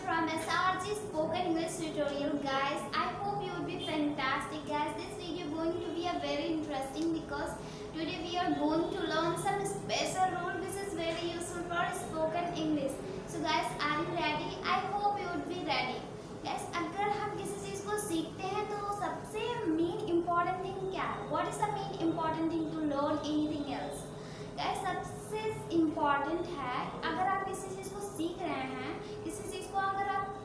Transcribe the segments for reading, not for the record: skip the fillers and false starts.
from SRG Spoken English Tutorial. Guys, I hope you will be fantastic. Guys, this video going to be a very interesting because today we are going to learn some special rule which is very useful for spoken English. So guys, are you ready? I hope you would be ready. Guys, अगर हम किसी चीज को सीखते हैं तो सबसे main important thing क्या है? What is the main important thing to learn anything else? Guys, सबसे इम्पोर्टेंट है अगर आप किसी चीज को सीख रहे हैं, किसी चीज को अगर आप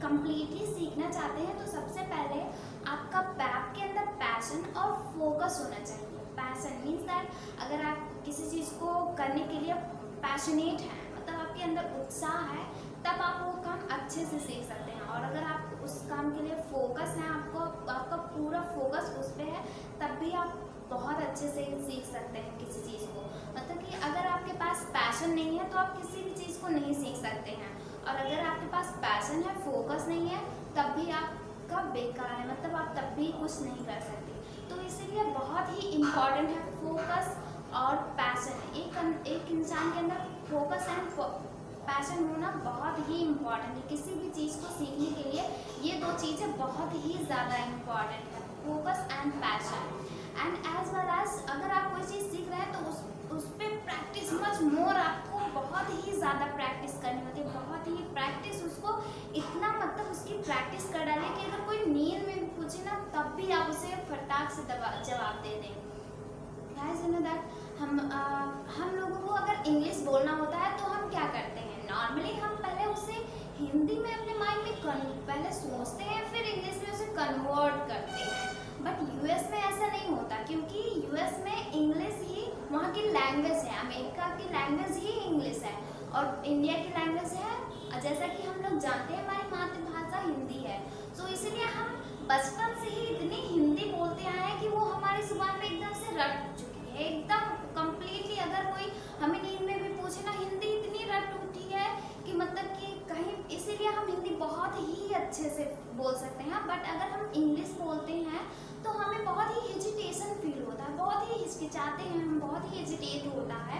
कंप्लीटली सीखना चाहते हैं तो सबसे पहले आपका आपके अंदर पैशन और फोकस होना चाहिए. पैशन मीन्स दैट अगर आप किसी चीज को करने के लिए पैशनेट हैं, मतलब आपके अंदर उत्साह है, तब आप वो काम अच्छे से सीख सकते हैं. और अगर आप उस काम के लिए फोकस है, आपका पूरा फोकस उस पर है, तब भी आप बहुत अच्छे से सीख सकते हैं किसी चीज़ को. मतलब कि अगर आपके पास पैशन नहीं है तो आप किसी भी चीज़ को नहीं सीख सकते हैं, और अगर आपके पास पैशन है, फोकस नहीं है, तब भी आपका बेकार है, मतलब आप तब भी कुछ नहीं कर सकते. तो इसीलिए बहुत ही इम्पॉर्टेंट है फोकस और पैशन. एक इंसान के अंदर फोकस एंड पैशन होना बहुत ही इम्पॉर्टेंट है. किसी भी चीज़ को सीखने के लिए ये दो चीज़ें बहुत ही ज़्यादा इम्पॉर्टेंट है, focus and passion. And as well as अगर आप कोई चीज़ सीख रहे हैं तो उस पर प्रैक्टिस मच मोर, आपको बहुत ही ज़्यादा प्रैक्टिस करनी होती है. बहुत ही प्रैक्टिस, उसको इतना मतलब उसकी प्रैक्टिस कर डालें कि अगर कोई नींद में भी पूछे ना तब भी आप उसे फटाक से जवाब दे दें. गाइस, यू नो दैट हम लोगों को अगर इंग्लिश बोलना होता है तो हम क्या करते हैं? नॉर्मली हम पहले उसे हिंदी में अपने माइंड में पहले सोचते हैं, फिर इंग्लिश में उसे कन्वर्ट करते हैं. बट यूएस में ऐसा नहीं होता, क्योंकि यूएस में इंग्लिश ही वहाँ की लैंग्वेज है. अमेरिका की लैंग्वेज ही इंग्लिश है और इंडिया की लैंग्वेज है, जैसा कि हम लोग जानते हैं, हमारी मातृभाषा हिंदी है. तो इसीलिए हम बचपन से ही इतनी हिंदी बोलते आए हैं कि वो हमारी जुबान में एकदम से रट चुकी है, एकदम कम्प्लीटली. अगर कोई हमें नींद में भी पूछे ना, हिंदी इतनी रट उठी है कि मतलब कि कहीं, इसीलिए हम हिंदी बहुत ही अच्छे से बोल सकते हैं. बट अगर हम इंग्लिश बोलते हैं तो हमें बहुत ही हेजिटेशन फील होता है, बहुत ही हिचकिचाते हैं हम, बहुत ही हेजिटेट होता है.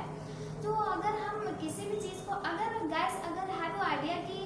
तो अगर हम किसी भी चीज़ को, अगर गाइस अगर हैव आइडिया कि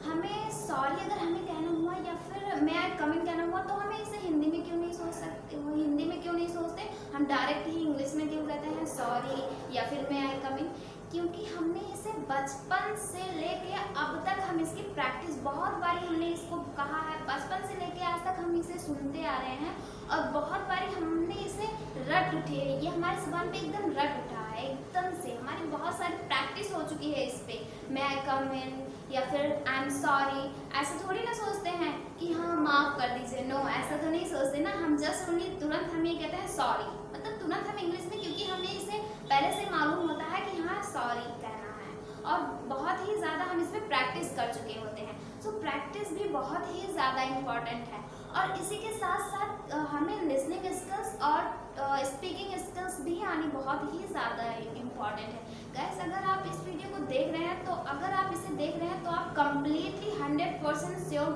हमें सॉरी अगर हमें कहना हुआ या फिर मैं कमेंट कहना हुआ, तो हमें इसे हिंदी में क्यों नहीं सोच सकते? वो हिंदी में क्यों नहीं सोचते, हम डायरेक्ट ही इंग्लिश में क्यों कहते हैं सॉरी या फिर मैं कमिंग? क्योंकि हमने इसे बचपन से लेके अब तक हम इसकी प्रैक्टिस बहुत बारी हमने इसको कहा है. बचपन से लेके आज तक हम इसे सुनते आ रहे हैं और बहुत बारी हमने इसे रट उठे. ये हमारी जुबान पे एकदम रट उठा है, एकदम से हमारी बहुत सारी प्रैक्टिस हो चुकी है इस पे. मैं आई कम इन या फिर आई एम सॉरी, ऐसा थोड़ी ना सोचते हैं कि हाँ माफ़ कर दीजिए. नो, ऐसा तो नहीं सोचते ना. हम जस्ट ओनली तुरंत हम ये कहते हैं सॉरी, मतलब तुरंत हम इंग्लिश में, क्योंकि हमें इसे पहले से मालूम होता है कि हाँ सॉरी कहना है, और बहुत ही ज़्यादा हम इसमें प्रैक्टिस कर चुके होते हैं. सो प्रैक्टिस भी बहुत ही ज़्यादा इम्पॉर्टेंट है. और इसी के साथ साथ हमें लिसनिंग स्किल्स और स्पीकिंग स्किल्स भी आनी बहुत ही ज़्यादा इम्पॉर्टेंट है. गाइस, अगर आप इस वीडियो को देख रहे हैं, तो अगर आप इसे देख रहे हैं तो आप कम्प्लीटली 100% श्योर,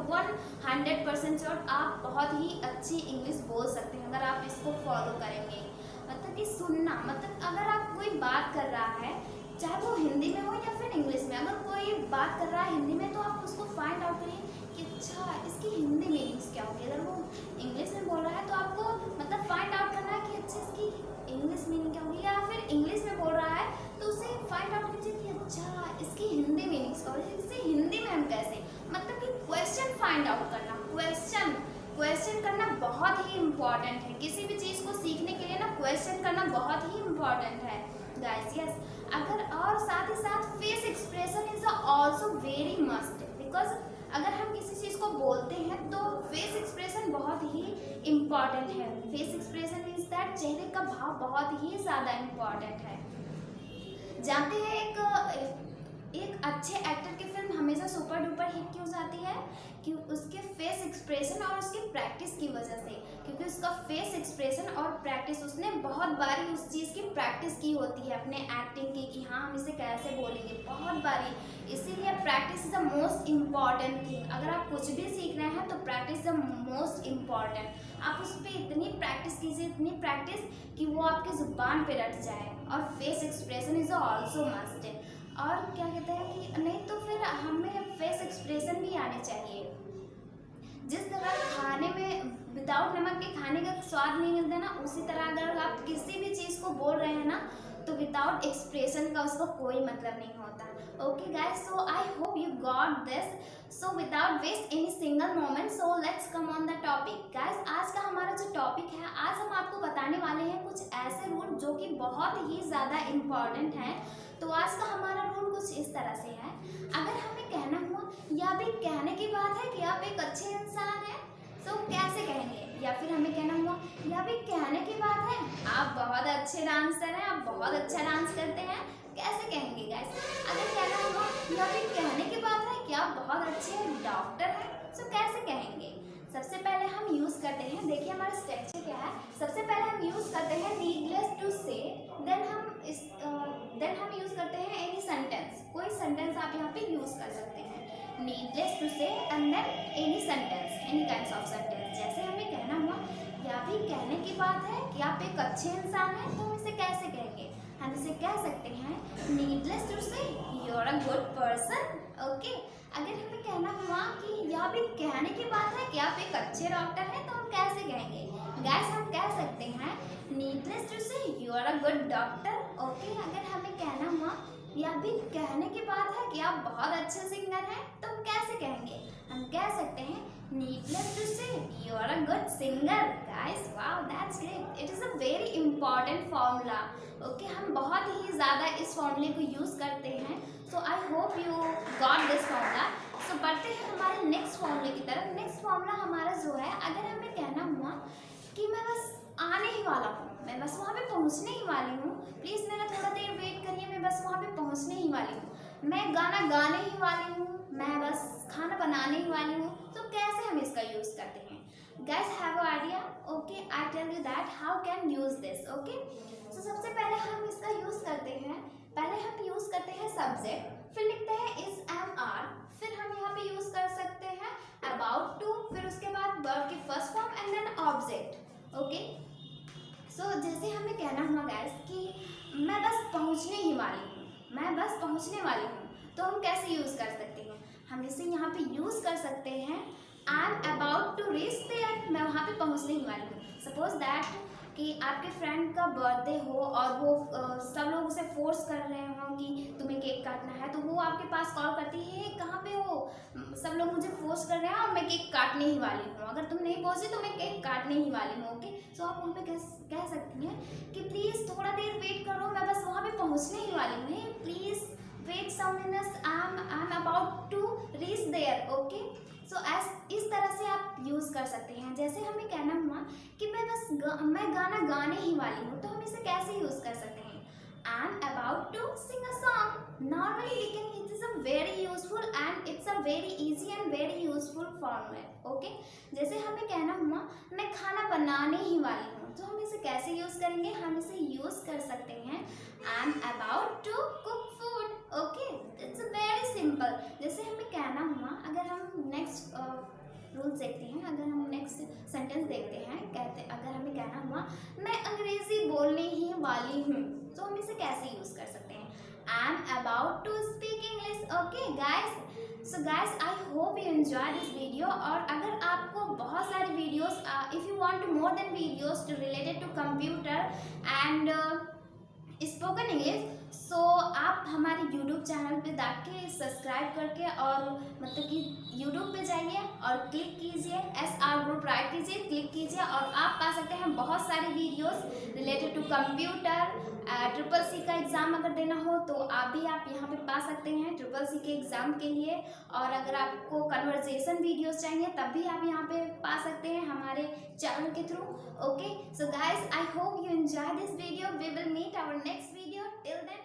100% श्योर आप बहुत ही अच्छी इंग्लिश बोल सकते हैं अगर आप इसको फॉलो करेंगे. मतलब कि सुनना, मतलब अगर आप कोई बात कर रहा है, चाहे वो हिंदी में हो या फिर इंग्लिश में, अगर कोई बात कर रहा है हिंदी में तो आप उसको फाइंड आउट करिए कि अच्छा इसकी हिंदी मीनिंग्स क्या होगी. अगर वो इंग्लिश में बोल रहा है तो आपको मतलब फाइंड आउट करना है कि अच्छा इसकी इंग्लिश मीनिंग क्या होगी. या फिर इंग्लिश में बोल रहा है तो उसे फाइंड आउट कीजिए कि अच्छा इसकी हिंदी मीनिंग्स क्या होगी, इसे हिंदी में हम कैसे, मतलब कि क्वेश्चन फाइंड आउट करना. क्वेश्चन करना बहुत ही इम्पॉर्टेंट है. किसी भी चीज़ को सीखने के लिए ना क्वेश्चन करना बहुत ही इम्पॉर्टेंट है गाइस. यस, अगर और साथ ही साथ face expression is also very must, because अगर हम किसी चीज़ को बोलते हैं तो फेस एक्सप्रेशन बहुत ही इम्पॉर्टेंट है. फेस एक्सप्रेशन मीन्स दैट चेहरे का भाव बहुत ही ज़्यादा इम्पॉर्टेंट है. जानते हैं एक अच्छे एक्टर की फिल्म हमेशा सुपर डुपर हिट क्यों जाती है? कि उसके फेस एक्सप्रेशन और उसकी प्रैक्टिस की वजह से. क्योंकि उसका फेस एक्सप्रेशन और प्रैक्टिस, उसने बहुत बारी उस चीज़ की प्रैक्टिस की होती है अपने एक्टिंग की, कि हाँ हम इसे कैसे बोलेंगे, बहुत बारी. इसीलिए practice is the most important thing. अगर आप कुछ भी सीख रहे हैं तो practice is the most important. आप उस पर इतनी प्रैक्टिस कीजिए, इतनी प्रैक्टिस कि वो आपकी ज़ुबान पे रट जाए. और face expression is also must. और क्या कहते हैं कि नहीं तो फिर हमें फेस एक्सप्रेशन भी आने चाहिए। जिस तरह खाने में विदाउट नमक के खाने का स्वाद नहीं मिलता ना, उसी तरह अगर आप किसी भी चीज़ को बोल रहे हैं ना तो विदाउट एक्सप्रेशन का उसका कोई मतलब नहीं होता। Okay guys, so I hope you got this. So without waste any single moment, so let's come on the topic. Guys, आज का हमारा जो टॉपिक है, आज हम आपको बताने वाले हैं कुछ ऐसे रूल जो कि बहुत ही ज़्यादा इम्पॉर्टेंट हैं। तो आज का हमारा रूल कुछ इस तरह से है, अगर हमें कहना हुआ या भी कहने की बात है कि आप एक अच्छे इंसान हैं, तो कैसे कहेंगे? या फिर हमें कहना हुआ या भी कहने की बात है आप बहुत अच्छे डांसर हैं, आप बहुत अच्छा डांस करते हैं, कैसे कहेंगे गाइस? अगर कहना हुआ या भी कहने की बात है कि आप बहुत अच्छे डॉक्टर हैं, तो कैसे कहेंगे? सबसे पहले हम यूज़ करते हैं, देखिए हमारा स्ट्रक्चर क्या है। सबसे पहले हम यूज़ करते हैं नीडलेस टू से, देन हम यूज़ करते हैं एनी सेंटेंस। कोई सेंटेंस आप यहाँ पे यूज़ कर सकते हैं, needless to say and then any sentence, any kinds of sentence. जैसे हमें कहना हुआ या भी कहने की बात है कि आप एक अच्छे इंसान हैं, तो हम इसे कैसे कहेंगे? हम इसे कह सकते हैं needless to say you are a good person. Okay, अगर हमें कहना हुआ कि या भी कहने की बात है कि आप एक अच्छे डॉक्टर हैं, तो हम कैसे कहेंगे? गाइस, हम कह सकते हैं needless to say you are a good doctor. Okay, अगर हमें कहना हुआ या भी कहने की बात है कि आप बहुत अच्छे सिंगर हैं, तो हम कैसे कहेंगे? हम कह सकते हैं needless to say you are a good singer। guys, wow, that's great, it is a very important formula। okay, हम बहुत ही ज़्यादा इस फॉर्मूले को यूज़ करते हैं। so I hope you got this formula। so बढ़ते हैं हमारे नेक्स्ट फॉर्मूले की तरफ। नेक्स्ट फॉर्मूला हमारा जो है, अगर हमें कहना हुआ कि मैं बस आने ही वाला हूँ, मैं बस वहाँ पे पहुँचने ही वाली हूँ, प्लीज़ मेरा थोड़ा देर वेट करिए, मैं बस वहाँ पे पहुँचने ही वाली हूँ, मैं गाना गाने ही वाली हूँ, मैं बस खाना बनाने ही वाली हूँ, तो कैसे हम इसका यूज़ करते हैं? Guys, have an idea? Okay, I tell you that how can use this। Okay, so सबसे पहले हम इसका यूज़ करते हैं, पहले हम यूज़ करते हैं सब्जेक्ट, फिर लिखते हैं is am are, फिर हम यहाँ पे यूज़ कर सकते हैं about to, फिर उसके बाद verb की first form and then object. Okay, so जैसे हमें कहना हुआ गाइस कि मैं बस पहुँचने ही वाली हूँ, मैं बस पहुँचने वाली हूँ, तो हम कैसे यूज़ कर सकते हैं? हम इसे यहाँ पे यूज़ कर सकते हैं I am about to reach there, मैं वहाँ पे पहुँचने ही वाली हूँ। सपोज दैट कि आपके फ्रेंड का बर्थडे हो और वो सब लोग उसे फोर्स कर रहे हों कि तुम्हें केक काटना है, तो वो आपके पास कॉल करती है, कहाँ पे हो, सब लोग मुझे फोर्स कर रहे हैं और मैं केक काटने ही वाली हूँ, अगर तुम नहीं पहुँची तो मैं केक काटने ही वाली हूँ। ओके, सो आप वहाँ पे कह सकती हैं कि प्लीज़ थोड़ा देर वेट करो, मैं बस वहाँ पे पहुँचने ही वाली हूँ, please wait some minutes, I am about to reach there. Okay, so इस तरह से आप यूज़ कर सकते हैं। जैसे हमें कहना हुआ कि मैं गाना गाने ही वाली हूँ, तो हम इसे कैसे यूज़ कर सकते हैं? I am about to sing a song. Normally लेकिन it is a very useful and it's a very easy and very useful formula. Okay, जैसे हमें कहना हुआ मैं खाना बनाने ही वाली हूँ, तो हम इसे कैसे यूज़ करेंगे? हम इसे यूज़ कर सकते हैं I am about to cook food. Okay, it's very simple. जैसे हमें कहना हुआ, अगर हम नेक्स्ट रूल्स देखते हैं, अगर हम नेक्स्ट सेंटेंस देखते हैं, अगर हमें कहना हुआ मैं अंग्रेज़ी बोलने ही वाली हूँ, तो हम इसे कैसे यूज़ कर सकते हैं? I am about to speak English. Okay guys, so guys I hope you enjoy this video. और अगर आपको बहुत सारी videos, if you want more then videos to related to computer and spoken English, so आप हमारे YouTube channel पे जाके subscribe करके और मतलब कि यूट्यूब पे जाइए और क्लिक कीजिए, SR ग्रुप राइट कीजिए, क्लिक कीजिए और आप पा सकते हैं बहुत सारे videos related to computer. CCC का एग्ज़ाम अगर देना हो तो आप यहाँ पे पा सकते हैं CCC के एग्ज़ाम के लिए। और अगर आपको कन्वर्सेशन वीडियोस चाहिए तब भी आप यहाँ पे पा सकते हैं हमारे चैनल के थ्रू। Okay, so guys I hope you enjoy this video, we will meet our next video, till then